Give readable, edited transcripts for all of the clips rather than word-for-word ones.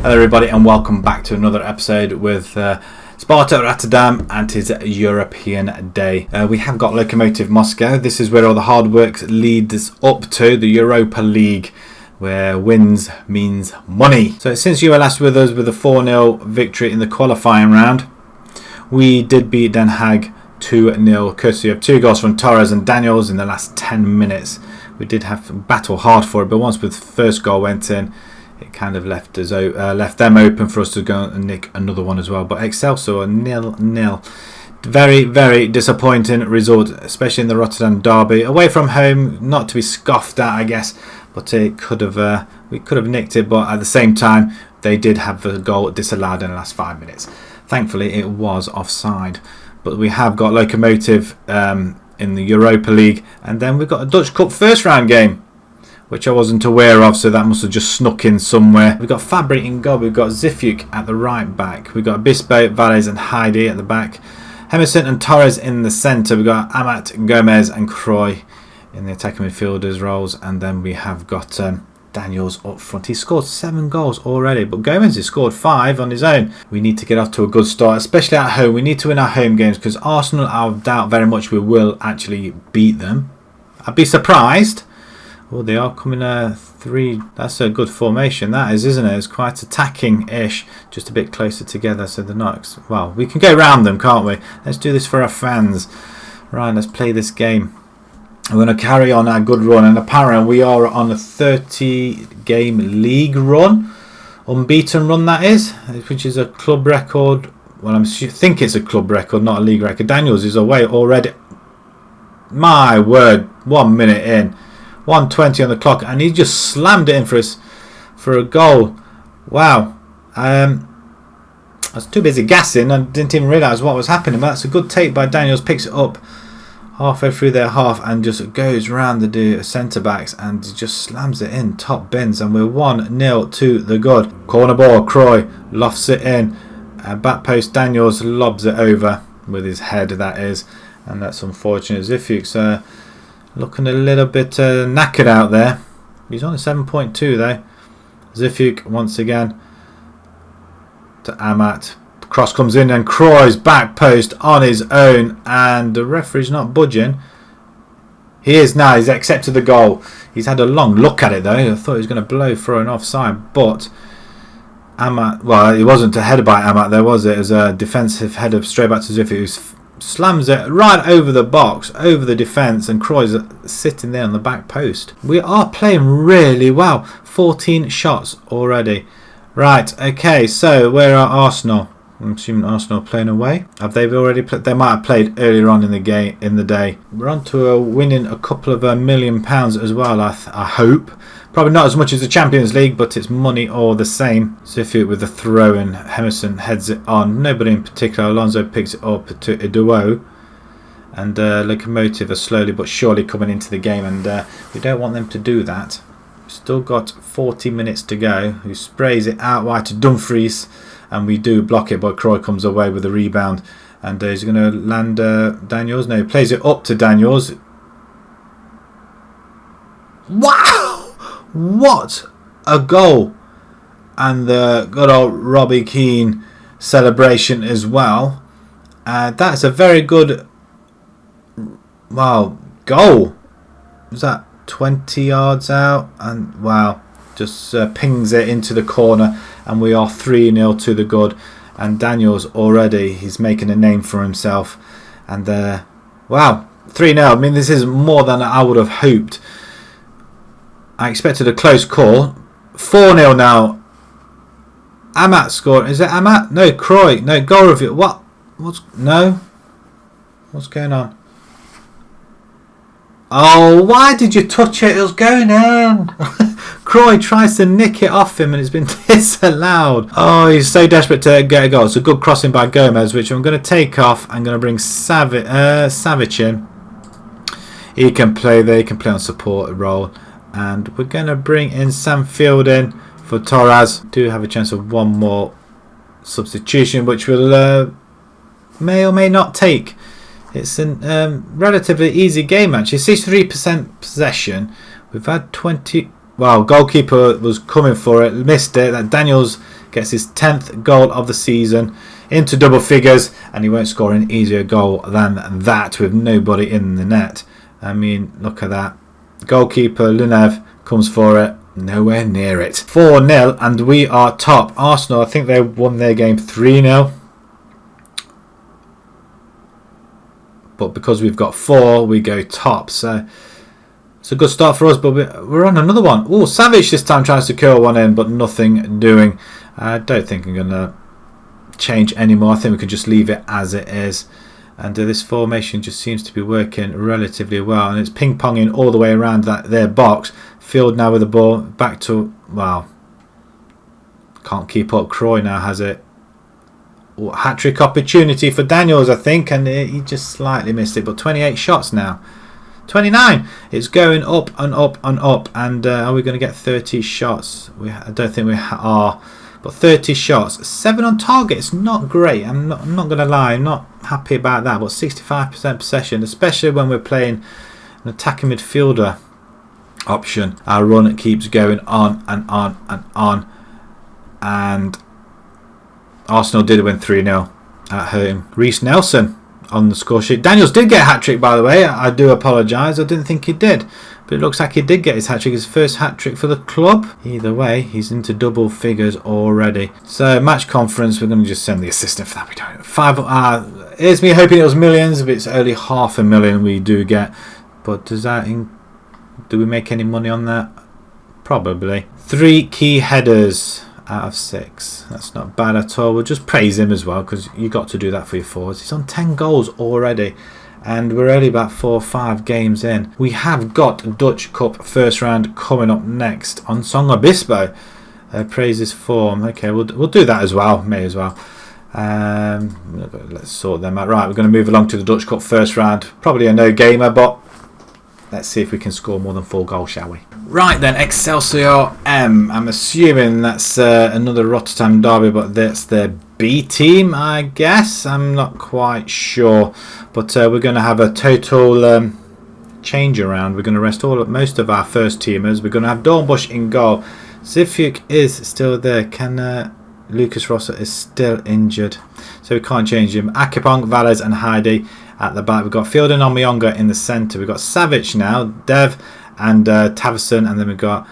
Hello everybody and welcome back to another episode with Sparta Rotterdam and his European day. We have got Lokomotiv Moscow. This is where all the hard work leads up to the Europa League, where wins means money. So since you were last with us with a 4-0 victory in the qualifying round, we did beat Den Haag 2-0 courtesy of 2 goals from Torres and Daniels in the last 10 minutes. We did have to battle hard for it, but once the first goal went in, it kind of left them open for us to go and nick another one as well. But Excelsior 0-0. Very, very disappointing result, especially in the Rotterdam derby. Away from home, not to be scoffed at, I guess, but it could have we could have nicked it. But at the same time, they did have the goal disallowed in the last 5 minutes. Thankfully, it was offside. But we have got Lokomotiv in the Europa League, and then we've got a Dutch Cup first round game, which I wasn't aware of, so that must have just snuck in somewhere. We've got Fabry in goal, we've got Zifiuk at the right back, we've got Bispo, Valles and Heidi at the back, Hemerson and Torres in the centre, we've got Amat, Gomez and Croy in the attacking midfielders roles, and then we have got Daniels up front. He's scored 7 goals already, but Gomez has scored 5 on his own. We need to get off to a good start, especially at home. We need to win our home games, because Arsenal, I doubt very much we will actually beat them. I'd be surprised. Oh, they are coming 3. That's a good formation, that is, isn't it? It's quite attacking-ish, just a bit closer together, so they're not... Well, we can go round them, can't we? Let's do this for our fans. Right, let's play this game. We're going to carry on our good run, and apparently we are on a 30-game league run. Unbeaten run, that is, which is a club record. Well, I think it's a club record, not a league record. Daniels is away already. My word, 1 minute in. 1:20 on the clock, and he just slammed it in for a goal. Wow. I was too busy gassing and didn't even realise what was happening, but that's a good take by Daniels. Picks it up halfway through their half and just goes round the centre backs and just slams it in top bins, and we're 1-0 to the good. Corner ball, Croy lofts it in, back post, Daniels lobs it over with his head, that is, and that's unfortunate. Zifiuk's looking a little bit knackered out there. He's on a 7.2 though. Zifiuk once again to Amat. Cross comes in and Croy's back post on his own, and the referee's not budging. He is now. He's accepted the goal. He's had a long look at it though. I thought he was going to blow for an offside, but Amat, well, it wasn't a header by Amat there, was it? It was a defensive header straight back to Zifiuk, who slams it right over the box, over the defence, and Croy's sitting there on the back post. We are playing really well. 14 shots already. Right, okay, so where are Arsenal? I'm assuming Arsenal are playing away. Have they already played? They might have played earlier on in the game, in the day. We're on to winning a couple of £1 million as well, I hope. Probably not as much as the Champions League, but it's money all the same. Zifiuk with the throw in, Hemerson heads it on. Nobody in particular. Alonso picks it up to Iduo. And Lokomotiv are slowly but surely coming into the game, and we don't want them to do that. We've still got 40 minutes to go. Who sprays it out wide to Dumfries, and we do block it, but Croy comes away with a rebound, and he's going to land Daniels. No, he plays it up to Daniels. Wow! What a goal! And the good old Robbie Keane celebration as well. That's a very good, wow, goal. Was that 20 yards out? And wow, just pings it into the corner, and we are 3-0 to the good. And Daniels already, he's making a name for himself. And wow, 3-0. I mean, this is more than I would have hoped. I expected a close call. 4-0 now. Amat scored. Is it Amat? No, Croy. No, goal review. What? No? What's going on? Oh, why did you touch it? It was going in. Croy tries to nick it off him and it's been disallowed. Oh, he's so desperate to get a goal. It's a good crossing by Gomez, which I'm going to take off. I'm going to bring Savic in. He can play there. He can play on support role. And we're going to bring in Sam Field in for Torres. Do have a chance of one more substitution, which will may or may not take. It's a relatively easy game, actually. 63% possession. We've had 20... Well, goalkeeper was coming for it, missed it. That Daniels gets his 10th goal of the season into double figures, and he won't score an easier goal than that with nobody in the net. I mean, look at that. Goalkeeper Lunev comes for it. Nowhere near it. 4-0, and we are top. Arsenal, I think they won their game 3-0. But because we've got 4, we go top. So it's a good start for us, but we're on another one. Oh, Savage this time trying to secure one in, but nothing doing. I don't think I'm going to change anymore. I think we can just leave it as it is. And this formation just seems to be working relatively well. And it's ping-ponging all the way around their box. Field now with the ball. Back to... Wow. Can't keep up. Croy now has it. Oh, hat-trick opportunity for Daniels, I think. And he just slightly missed it. But 28 shots now. 29. It's going up and up and up. And are we going to get 30 shots? I don't think we are. But 30 shots, 7 on target. It's not great. I'm not going to lie. I'm not happy about that. But 65% possession, especially when we're playing an attacking midfielder option. Our run keeps going on and on and on. And Arsenal did win 3-0 at home. Reece Nelson on the score sheet. Daniels did get a hat-trick, by the way. I do apologise. I didn't think he did. But it looks like he did get his hat-trick. His first hat-trick for the club. Either way, he's into double figures already. So, match conference. We're going to just send the assistant for that. We don't. 5. Here's me hoping it was millions. But it's only 500,000 we do get. But does that... do we make any money on that? Probably. 3 key headers out of 6. That's not bad at all. We'll just praise him as well, because you got to do that for your forwards. He's on 10 goals already. And we're only about 4 or 5 games in. We have got Dutch Cup first round coming up next on Song Obispo. Praise his form. Okay, we'll do that as well. May as well. Let's sort them out. Right, we're going to move along to the Dutch Cup first round. Probably a no-gamer, but let's see if we can score more than 4 goals, shall we? Right then, Excelsior M. I'm assuming that's another Rotterdam derby, but that's their B team, I guess. I'm not quite sure. But we're going to have a total change around. We're going to rest most of our first teamers. We're going to have Dornbusch in goal. Zivjuk is still there. Lucas Rosser is still injured, so we can't change him. Akipong, Valles and Heidi at the back. We've got Fielden and Myonga in the centre. We've got Savic now, Dev and Tavison, and then we've got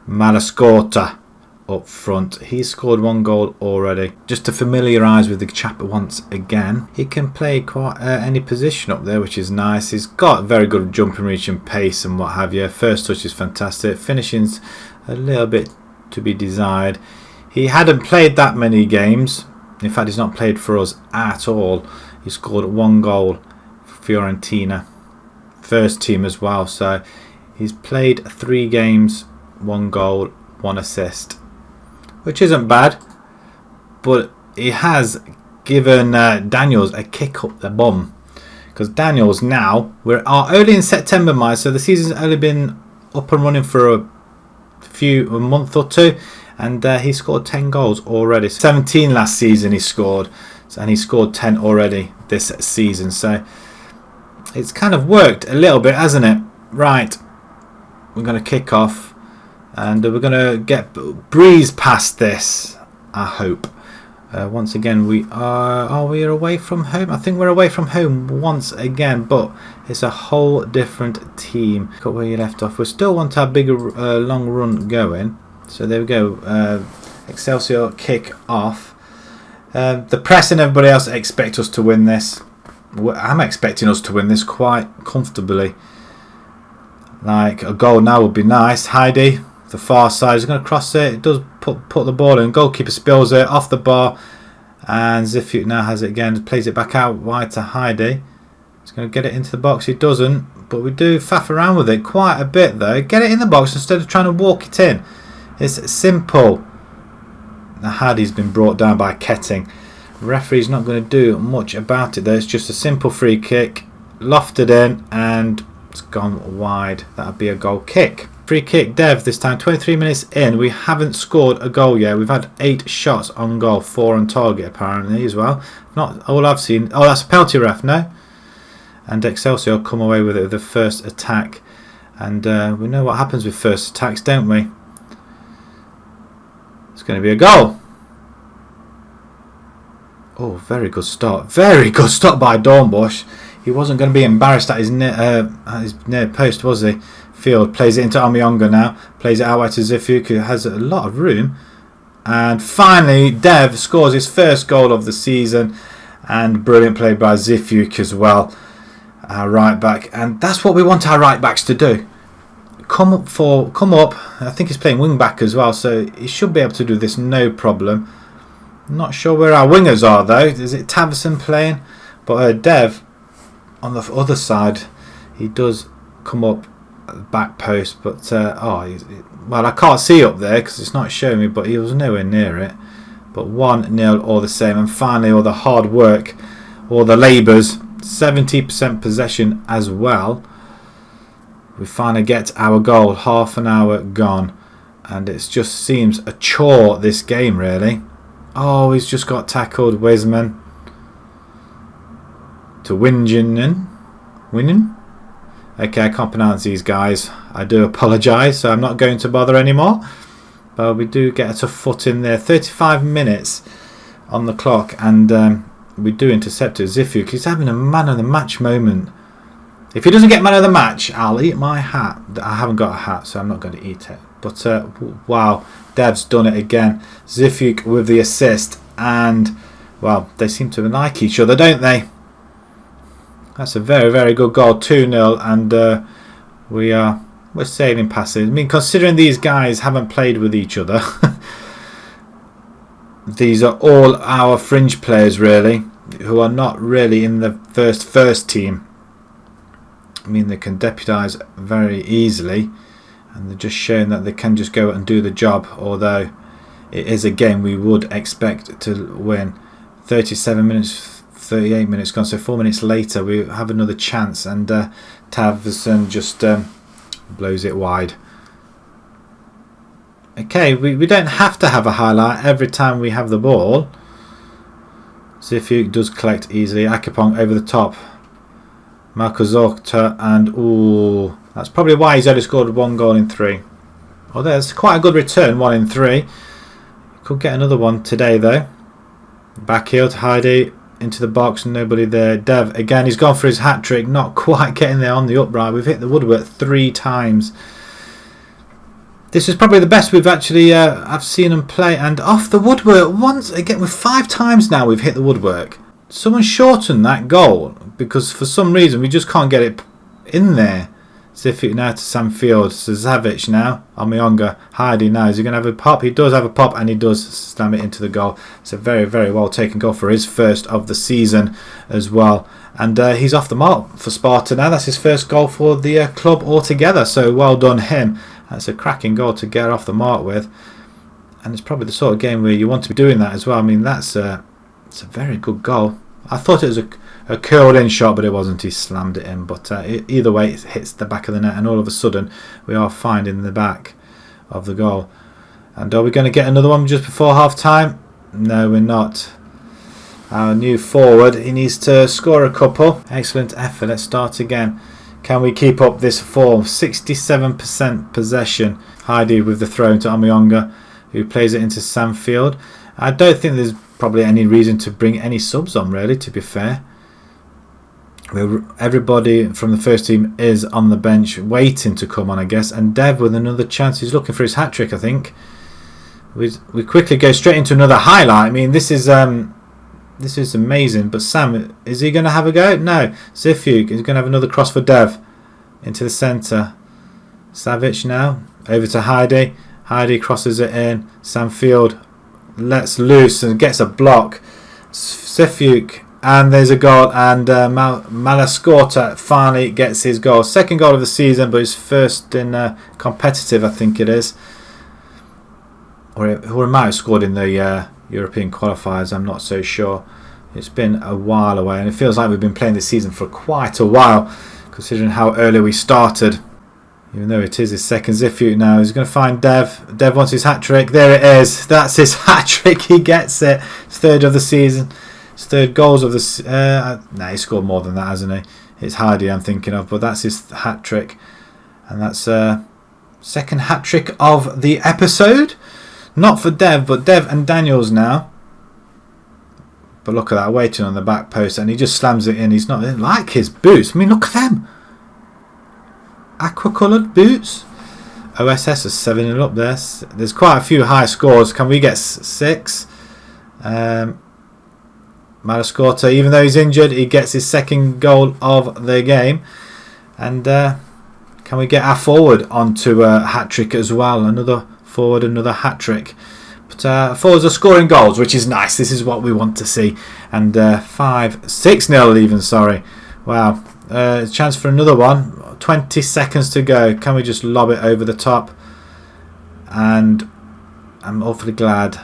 Malascorta up front. He's scored 1 goal already. Just to familiarise with the chap once again, he can play quite any position up there, which is nice. He's got very good jumping reach and pace and what have you. First touch is fantastic. Finishing's a little bit to be desired. He hadn't played that many games. In fact, he's not played for us at all. He scored 1 goal for Fiorentina. First team as well. So he's played 3 games, 1 goal, 1 assist. Which isn't bad. But he has given Daniels a kick up the bum. Because Daniels now, we're only in September, so the season's only been up and running for a month or 2. And he scored 10 goals already. 17 last season he scored. And he scored 10 already this season. So it's kind of worked a little bit, hasn't it? Right. We're going to kick off. And we're going to breeze past this, I hope. Once again, we are we away from home? I think we're away from home once again. But it's a whole different team. Got where you left off. We still want our bigger long run going. So there we go. Excelsior kick off. The press and everybody else expect us to win this. I'm expecting us to win this quite comfortably. Like a goal now would be nice. Heidi, the far side, is going to cross it. It does put the ball in. Goalkeeper spills it off the bar. And Zivjuk now has it again. Plays it back out wide to Heidi. He's going to get it into the box. He doesn't. But we do faff around with it quite a bit though. Get it in the box instead of trying to walk it in. It's simple. Now Heidi's been brought down by Ketting. The referee's not going to do much about it though. It's just a simple free kick. Lofted in and it's gone wide. That'll be a goal kick. Free kick, Dev this time. 23 minutes in. We haven't scored a goal yet. We've had 8 shots on goal. 4 on target apparently as well. Not all I've seen. Oh, that's a penalty ref, no? And Excelsior come away with it with the first attack. And we know what happens with first attacks, don't we? It's going to be a goal. Oh, very good start. Very good start by Dornbush. He wasn't going to be embarrassed at his near post, was he? Field plays it into Amionga now. Plays it out to Zifuk, who has a lot of room. And finally, Dev scores his first goal of the season. And brilliant play by Zifuk as well. Our right back. And that's what we want our right backs to do. Come up. I think he's playing wing back as well, so he should be able to do this no problem. Not sure where our wingers are though. Is it Tavison playing? But Dev on the other side, he does come up at the back post. But well, I can't see up there because it's not showing me. But he was nowhere near it. But 1-0 all the same. And finally, all the hard work, all the labours, 70% possession as well. We finally get our goal. Half an hour gone, and it just seems a chore this game really. Oh, he's just got tackled. Weisman to Winning. Okay, I can't pronounce these guys. I do apologise, so I'm not going to bother anymore. But we do get a foot in there. 35 minutes on the clock, and we do intercept it. Zifuk, he's having a man of the match moment. If he doesn't get man of the match, I'll eat my hat. I haven't got a hat, so I'm not going to eat it. But wow, Dev's done it again. Zifuk with the assist, and well, they seem to like each other, don't they? That's a very, very good goal. 2-0, and we're sailing past it. I mean, considering these guys haven't played with each other, these are all our fringe players really, who are not really in the first team. I mean, they can deputise very easily, and they're just showing that they can just go and do the job, although it is a game we would expect to win. 37 minutes, 38 minutes gone, so 4 minutes later we have another chance, and Tavison just blows it wide. Okay, we don't have to have a highlight every time we have the ball. Zifuk does collect easily. Akipong over the top. Malkozorta, and ooh, that's probably why he's only scored 1 goal in 3. Well, there's quite a good return, 1 in 3. Could get another one today though. Back heel to Heidi, into the box, nobody there. Dev again, he's gone for his hat trick, not quite getting there on the upright. We've hit the woodwork 3 times. This is probably the best we've actually I've seen him play, and off the woodwork once again. With 5 times now we've hit the woodwork. Someone shortened that goal because for some reason we just can't get it in there. Zifuk now to Sam Field. Zavic now. Amionga. Heidi now. Is he going to have a pop? He does have a pop, and he does slam it into the goal. It's a very, very well taken goal for his first of the season as well. And he's off the mark for Sparta now. That's his first goal for the club altogether. So well done him. That's a cracking goal to get off the mark with. And it's probably the sort of game where you want to be doing that as well. I mean, it's a very good goal. I thought it was a curled in shot, but it wasn't. He slammed it in. But either way, it hits the back of the net, and all of a sudden we are finding the back of the goal. And are we going to get another one just before half time? No, we're not. Our new forward, he needs to score a couple. Excellent effort. Let's start again. Can we keep up this form? 67% possession. Heidi with the throw into Amionga, who plays it into Samfield. I don't think there's probably any reason to bring any subs on really, to be fair. Everybody from the first team is on the bench waiting to come on, I guess. And Dev with another chance. He's looking for his hat trick, I think. We quickly go straight into another highlight. I mean, this is amazing. But Sam, is he going to have a go? No. Zifuk is going to have another cross for Dev into the centre. Savic now over to Heidi. Heidi crosses it in. Sam Field lets loose and gets a block. Zifuk, and there's a goal, and Malascorta finally gets his goal. Second goal of the season, but his first in competitive, I think it is. Or he might have scored in the European qualifiers, I'm not so sure. It's been a while away, and it feels like we've been playing this season for quite a while, considering how early we started. Even though it is his second. Zifuk now. He's going to find Dev. Dev wants his hat-trick. There it is. That's his hat-trick. He gets it. His third of the season. His third goals of the... nah, he scored more than that, hasn't he? It's Heidi I'm thinking of, but that's his hat-trick. And that's second hat-trick of the episode. Not for Dev, but Dev and Daniels now. But look at that, waiting on the back post, and he just slams it in. He's not like his boots. I mean, look at them. Aqua-coloured boots. OSS is 7-0 up there. There's quite a few high scores. Can we get 6? Malascorta, even though he's injured, he gets his second goal of the game. And can we get our forward onto a hat-trick as well? Another forward, another hat-trick. But forwards are scoring goals, which is nice. This is what we want to see. And 6-0 even, sorry. Wow. Chance for another one. 20 seconds to go. Can we just lob it over the top? And I'm awfully glad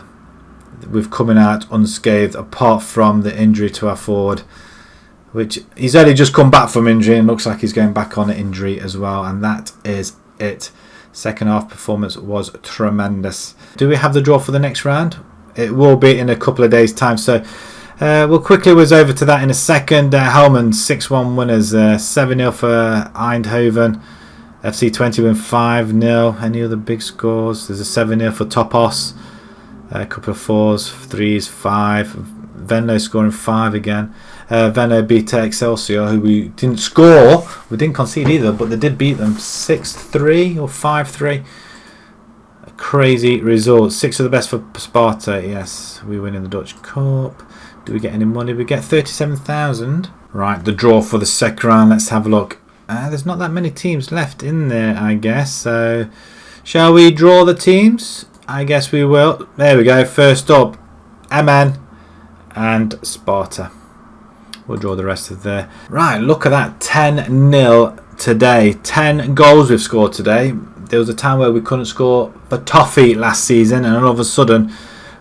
we've coming out unscathed, apart from the injury to our forward, which he's only just come back from injury and looks like he's going back on injury as well. And that is it. Second half performance was tremendous. Do we have the draw for the next round? It will be in a couple of days' time, so we'll quickly whiz over to that in a second. Holland 6-1 winners, 7-0 for Eindhoven. FC20 win 5-0. Any other big scores? There's a 7-0 for Topos. A couple of 4s, 3s, 5. Venlo scoring 5 again. Venlo beat Excelsior, who we didn't score. We didn't concede either, but they did beat them 6-3 or 5-3. A crazy result. 6 of the best for Sparta. Yes, we win in the Dutch Cup. Do we get any money? We get 37,000. Right, the draw for the second round. Let's have a look. There's not that many teams left in there, I guess. So, shall we draw the teams? I guess we will. There we go. First up, MN and Sparta. We'll draw the rest of there. Right, look at that. 10-0 today. 10 goals we've scored today. There was a time where we couldn't score for toffee last season, and all of a sudden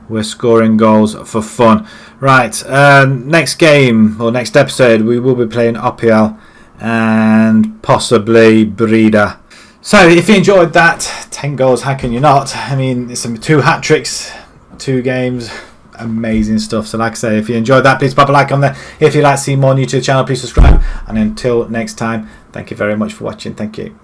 we're scoring goals for fun. Right, next game or next episode we will be playing OPL and possibly Breda. So if you enjoyed that, 10 goals, how can you not? I mean, it's 2 hat-tricks, 2 games, amazing stuff. So like I say, if you enjoyed that, please pop a like on there. If you'd like to see more on YouTube channel, please subscribe. And until next time, thank you very much for watching. Thank you.